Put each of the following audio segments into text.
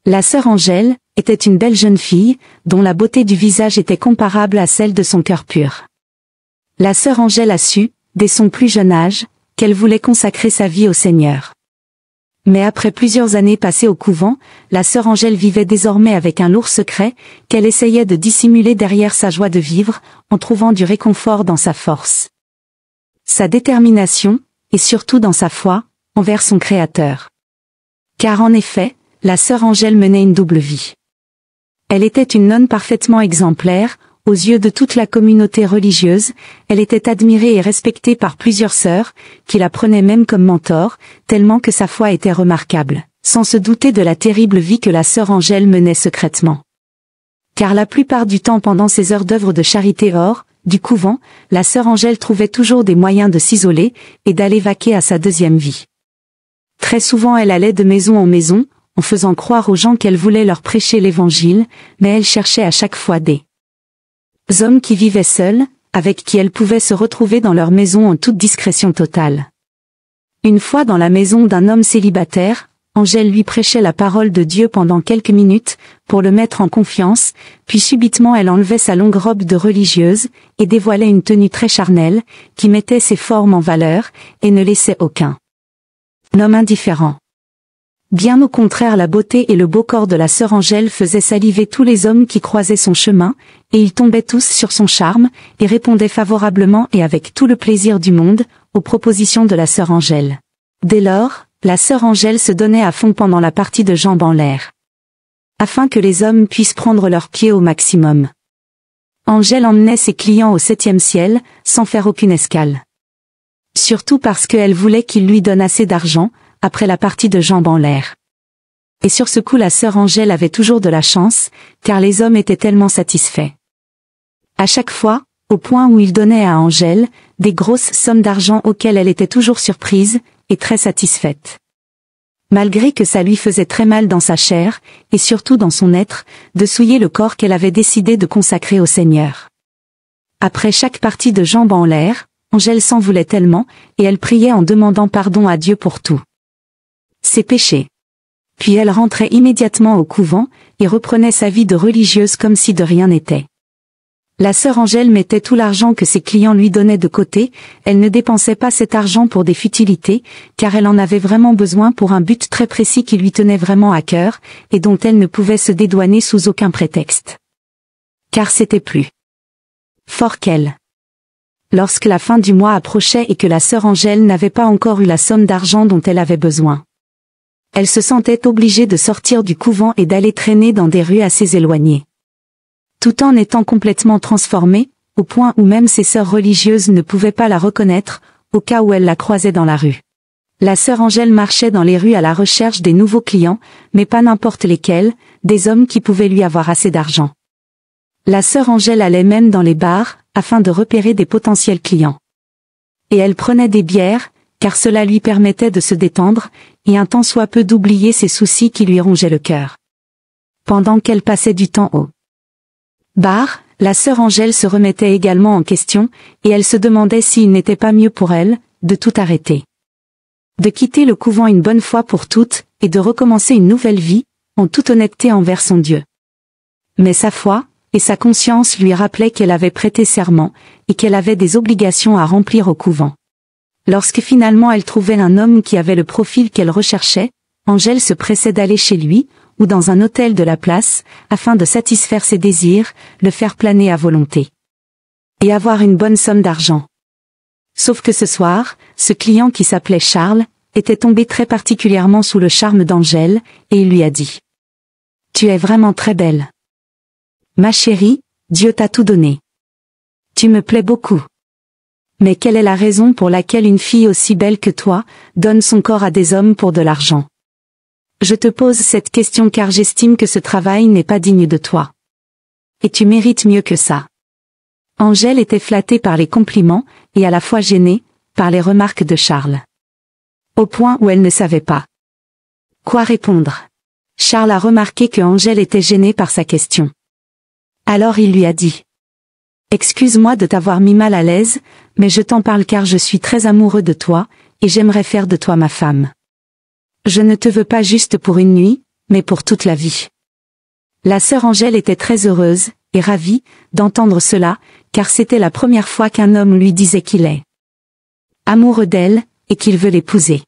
La sœur Angèle était une belle jeune fille, dont la beauté du visage était comparable à celle de son cœur pur. La sœur Angèle a su, dès son plus jeune âge, qu'elle voulait consacrer sa vie au Seigneur. Mais après plusieurs années passées au couvent, la sœur Angèle vivait désormais avec un lourd secret, qu'elle essayait de dissimuler derrière sa joie de vivre, en trouvant du réconfort dans sa force, sa détermination, et surtout dans sa foi, envers son Créateur. Car en effet, la sœur Angèle menait une double vie. Elle était une nonne parfaitement exemplaire, aux yeux de toute la communauté religieuse, elle était admirée et respectée par plusieurs sœurs, qui la prenaient même comme mentor, tellement que sa foi était remarquable, sans se douter de la terrible vie que la sœur Angèle menait secrètement. Car la plupart du temps pendant ses heures d'œuvre de charité hors du couvent, la sœur Angèle trouvait toujours des moyens de s'isoler, et d'aller vaquer à sa deuxième vie. Très souvent elle allait de maison en maison, en faisant croire aux gens qu'elle voulait leur prêcher l'évangile, mais elle cherchait à chaque fois des hommes qui vivaient seuls, avec qui elle pouvait se retrouver dans leur maison en toute discrétion totale. Une fois dans la maison d'un homme célibataire, Angèle lui prêchait la parole de Dieu pendant quelques minutes, pour le mettre en confiance, puis subitement elle enlevait sa longue robe de religieuse, et dévoilait une tenue très charnelle, qui mettait ses formes en valeur, et ne laissait aucun homme indifférent. Bien au contraire, la beauté et le beau corps de la sœur Angèle faisaient saliver tous les hommes qui croisaient son chemin, et ils tombaient tous sur son charme, et répondaient favorablement et avec tout le plaisir du monde, aux propositions de la sœur Angèle. Dès lors, la sœur Angèle se donnait à fond pendant la partie de jambes en l'air, afin que les hommes puissent prendre leurs pieds au maximum. Angèle emmenait ses clients au 7e ciel, sans faire aucune escale. Surtout parce qu'elle voulait qu'ils lui donnent assez d'argent, après la partie de jambes en l'air. Et sur ce coup la sœur Angèle avait toujours de la chance, car les hommes étaient tellement satisfaits. À chaque fois, au point où ils donnaient à Angèle, des grosses sommes d'argent auxquelles elle était toujours surprise, et très satisfaite. Malgré que ça lui faisait très mal dans sa chair, et surtout dans son être, de souiller le corps qu'elle avait décidé de consacrer au Seigneur. Après chaque partie de jambes en l'air, Angèle s'en voulait tellement, et elle priait en demandant pardon à Dieu pour tout ses péchés. Puis elle rentrait immédiatement au couvent, et reprenait sa vie de religieuse comme si de rien n'était. La sœur Angèle mettait tout l'argent que ses clients lui donnaient de côté, elle ne dépensait pas cet argent pour des futilités, car elle en avait vraiment besoin pour un but très précis qui lui tenait vraiment à cœur, et dont elle ne pouvait se dédouaner sous aucun prétexte. Car c'était plus fort qu'elle. Lorsque la fin du mois approchait et que la sœur Angèle n'avait pas encore eu la somme d'argent dont elle avait besoin, elle se sentait obligée de sortir du couvent et d'aller traîner dans des rues assez éloignées. Tout en étant complètement transformée, au point où même ses sœurs religieuses ne pouvaient pas la reconnaître, au cas où elles la croisaient dans la rue. La sœur Angèle marchait dans les rues à la recherche des nouveaux clients, mais pas n'importe lesquels, des hommes qui pouvaient lui avoir assez d'argent. La sœur Angèle allait même dans les bars, afin de repérer des potentiels clients. Et elle prenait des bières, car cela lui permettait de se détendre, et un tant soit peu d'oublier ses soucis qui lui rongeaient le cœur. Pendant qu'elle passait du temps au bar, la sœur Angèle se remettait également en question, et elle se demandait s'il n'était pas mieux pour elle, de tout arrêter. De quitter le couvent une bonne fois pour toutes, et de recommencer une nouvelle vie, en toute honnêteté envers son Dieu. Mais sa foi, et sa conscience lui rappelaient qu'elle avait prêté serment, et qu'elle avait des obligations à remplir au couvent. Lorsque finalement elle trouvait un homme qui avait le profil qu'elle recherchait, Angèle se pressait d'aller chez lui, ou dans un hôtel de la place, afin de satisfaire ses désirs, le faire planer à volonté. Et avoir une bonne somme d'argent. Sauf que ce soir, ce client qui s'appelait Charles, était tombé très particulièrement sous le charme d'Angèle, et il lui a dit : « Tu es vraiment très belle. Ma chérie, Dieu t'a tout donné. Tu me plais beaucoup. Mais quelle est la raison pour laquelle une fille aussi belle que toi, donne son corps à des hommes pour de l'argent ? Je te pose cette question car j'estime que ce travail n'est pas digne de toi. Et tu mérites mieux que ça. » Angèle était flattée par les compliments, et à la fois gênée, par les remarques de Charles. Au point où elle ne savait pas quoi répondre. Charles a remarqué que Angèle était gênée par sa question. Alors il lui a dit : « Excuse-moi de t'avoir mis mal à l'aise, mais je t'en parle car je suis très amoureux de toi, et j'aimerais faire de toi ma femme. Je ne te veux pas juste pour une nuit, mais pour toute la vie. La sœur Angèle était très heureuse, et ravie, d'entendre cela, car c'était la première fois qu'un homme lui disait qu'il est amoureux d'elle, et qu'il veut l'épouser.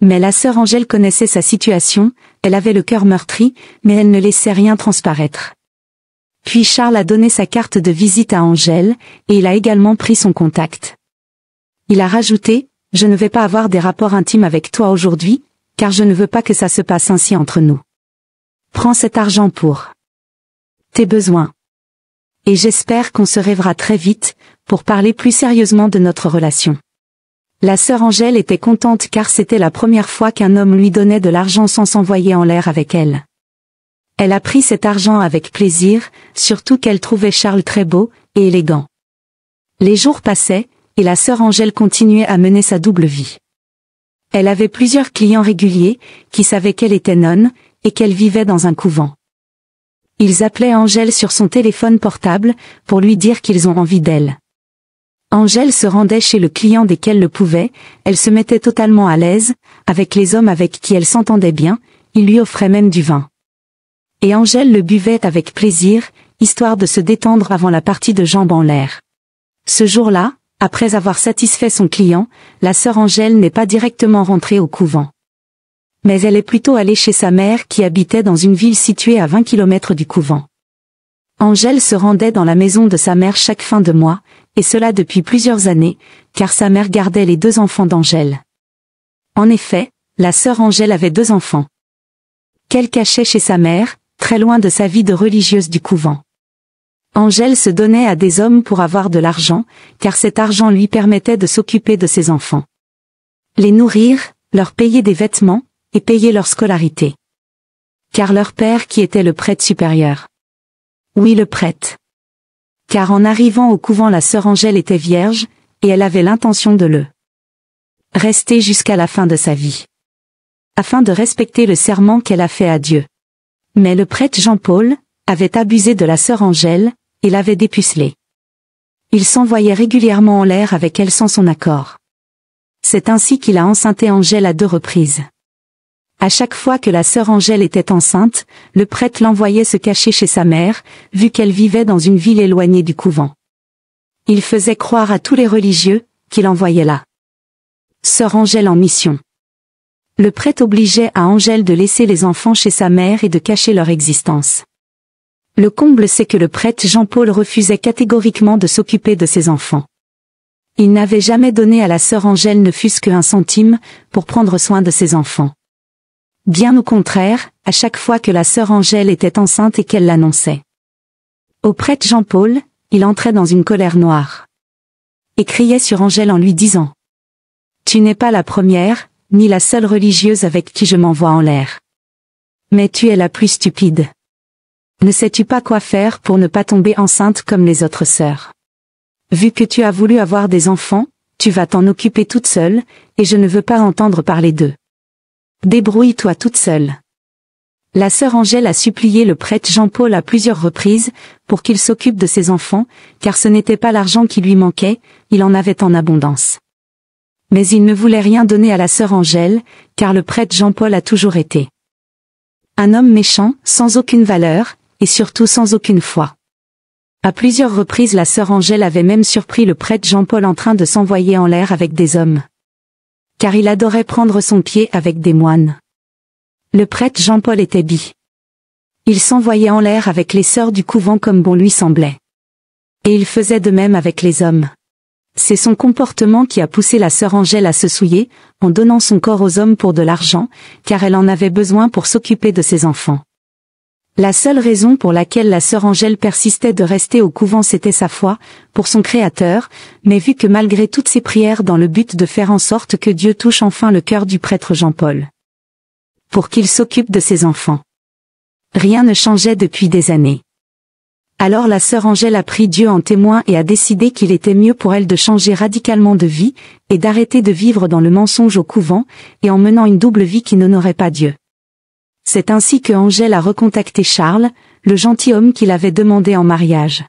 Mais la sœur Angèle connaissait sa situation, elle avait le cœur meurtri, mais elle ne laissait rien transparaître. Puis Charles a donné sa carte de visite à Angèle, et il a également pris son contact. Il a rajouté, « Je ne vais pas avoir des rapports intimes avec toi aujourd'hui, car je ne veux pas que ça se passe ainsi entre nous. Prends cet argent pour tes besoins. Et j'espère qu'on se reverra très vite, pour parler plus sérieusement de notre relation. » La sœur Angèle était contente car c'était la première fois qu'un homme lui donnait de l'argent sans s'envoyer en l'air avec elle. Elle a pris cet argent avec plaisir, surtout qu'elle trouvait Charles très beau et élégant. Les jours passaient, et la sœur Angèle continuait à mener sa double vie. Elle avait plusieurs clients réguliers, qui savaient qu'elle était nonne, et qu'elle vivait dans un couvent. Ils appelaient Angèle sur son téléphone portable, pour lui dire qu'ils ont envie d'elle. Angèle se rendait chez le client dès qu'elle le pouvait, elle se mettait totalement à l'aise, avec les hommes avec qui elle s'entendait bien, ils lui offraient même du vin. Et Angèle le buvait avec plaisir, histoire de se détendre avant la partie de jambes en l'air. Ce jour-là, après avoir satisfait son client, la sœur Angèle n'est pas directement rentrée au couvent. Mais elle est plutôt allée chez sa mère qui habitait dans une ville située à 20 km du couvent. Angèle se rendait dans la maison de sa mère chaque fin de mois, et cela depuis plusieurs années, car sa mère gardait les 2 enfants d'Angèle. En effet, la sœur Angèle avait 2 enfants, qu'elle cachait chez sa mère, très loin de sa vie de religieuse du couvent. Angèle se donnait à des hommes pour avoir de l'argent, car cet argent lui permettait de s'occuper de ses enfants. Les nourrir, leur payer des vêtements, et payer leur scolarité. Car leur père qui était le prêtre supérieur. Oui, le prêtre. Car en arrivant au couvent la sœur Angèle était vierge, et elle avait l'intention de le rester jusqu'à la fin de sa vie. Afin de respecter le serment qu'elle a fait à Dieu. Mais le prêtre Jean-Paul avait abusé de la sœur Angèle, et l'avait dépucelée. Il s'envoyait régulièrement en l'air avec elle sans son accord. C'est ainsi qu'il a enceinté Angèle à 2 reprises. À chaque fois que la sœur Angèle était enceinte, le prêtre l'envoyait se cacher chez sa mère, vu qu'elle vivait dans une ville éloignée du couvent. Il faisait croire à tous les religieux, qu'il envoyait là. Sœur Angèle en mission. Le prêtre obligeait à Angèle de laisser les enfants chez sa mère et de cacher leur existence. Le comble c'est que le prêtre Jean-Paul refusait catégoriquement de s'occuper de ses enfants. Il n'avait jamais donné à la sœur Angèle ne fût-ce qu'un centime, pour prendre soin de ses enfants. Bien au contraire, à chaque fois que la sœur Angèle était enceinte et qu'elle l'annonçait au prêtre Jean-Paul, il entrait dans une colère noire. Et criait sur Angèle en lui disant « Tu n'es pas la première, ni la seule religieuse avec qui je m'envoie en l'air. Mais tu es la plus stupide. Ne sais-tu pas quoi faire pour ne pas tomber enceinte comme les autres sœurs? Vu que tu as voulu avoir des enfants, tu vas t'en occuper toute seule, et je ne veux pas entendre parler d'eux. Débrouille-toi toute seule. » La sœur Angèle a supplié le prêtre Jean-Paul à plusieurs reprises, pour qu'il s'occupe de ses enfants, car ce n'était pas l'argent qui lui manquait, il en avait en abondance. Mais il ne voulait rien donner à la sœur Angèle, car le prêtre Jean-Paul a toujours été un homme méchant, sans aucune valeur, et surtout sans aucune foi. À plusieurs reprises la sœur Angèle avait même surpris le prêtre Jean-Paul en train de s'envoyer en l'air avec des hommes. Car il adorait prendre son pied avec des moines. Le prêtre Jean-Paul était bi. Il s'envoyait en l'air avec les sœurs du couvent comme bon lui semblait. Et il faisait de même avec les hommes. C'est son comportement qui a poussé la sœur Angèle à se souiller, en donnant son corps aux hommes pour de l'argent, car elle en avait besoin pour s'occuper de ses enfants. La seule raison pour laquelle la sœur Angèle persistait de rester au couvent c'était sa foi, pour son Créateur, mais vu que malgré toutes ses prières dans le but de faire en sorte que Dieu touche enfin le cœur du prêtre Jean-Paul, pour qu'il s'occupe de ses enfants. Rien ne changeait depuis des années. Alors la sœur Angèle a pris Dieu en témoin et a décidé qu'il était mieux pour elle de changer radicalement de vie, et d'arrêter de vivre dans le mensonge au couvent, et en menant une double vie qui n'honorait pas Dieu. C'est ainsi que Angèle a recontacté Charles, le gentilhomme qui l'avait demandé en mariage.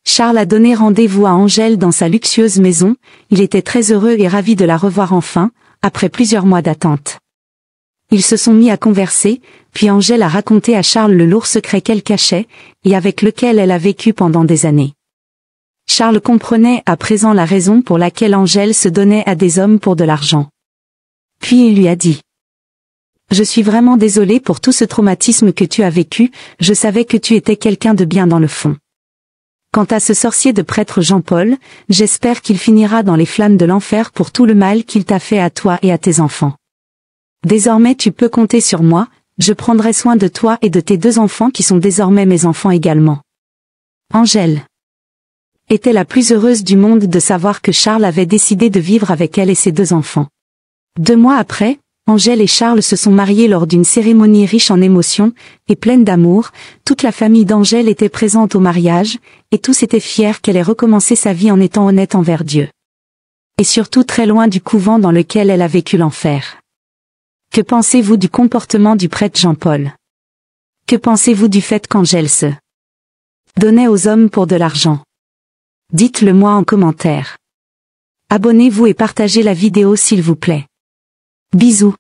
Charles a donné rendez-vous à Angèle dans sa luxueuse maison, il était très heureux et ravi de la revoir enfin, après plusieurs mois d'attente. Ils se sont mis à converser, puis Angèle a raconté à Charles le lourd secret qu'elle cachait, et avec lequel elle a vécu pendant des années. Charles comprenait à présent la raison pour laquelle Angèle se donnait à des hommes pour de l'argent. Puis il lui a dit: Je suis vraiment désolé pour tout ce traumatisme que tu as vécu, je savais que tu étais quelqu'un de bien dans le fond. Quant à ce sorcier de prêtre Jean-Paul, j'espère qu'il finira dans les flammes de l'enfer pour tout le mal qu'il t'a fait à toi et à tes enfants. Désormais tu peux compter sur moi, je prendrai soin de toi et de tes 2 enfants qui sont désormais mes enfants également. Angèle était la plus heureuse du monde de savoir que Charles avait décidé de vivre avec elle et ses 2 enfants. 2 mois après, Angèle et Charles se sont mariés lors d'une cérémonie riche en émotions, et pleine d'amour. Toute la famille d'Angèle était présente au mariage, et tous étaient fiers qu'elle ait recommencé sa vie en étant honnête envers Dieu. Et surtout très loin du couvent dans lequel elle a vécu l'enfer. Que pensez-vous du comportement du prêtre Jean-Paul? Que pensez-vous du fait qu'Angèle se donnait aux hommes pour de l'argent? Dites-le moi en commentaire. Abonnez-vous et partagez la vidéo s'il vous plaît. Bisous.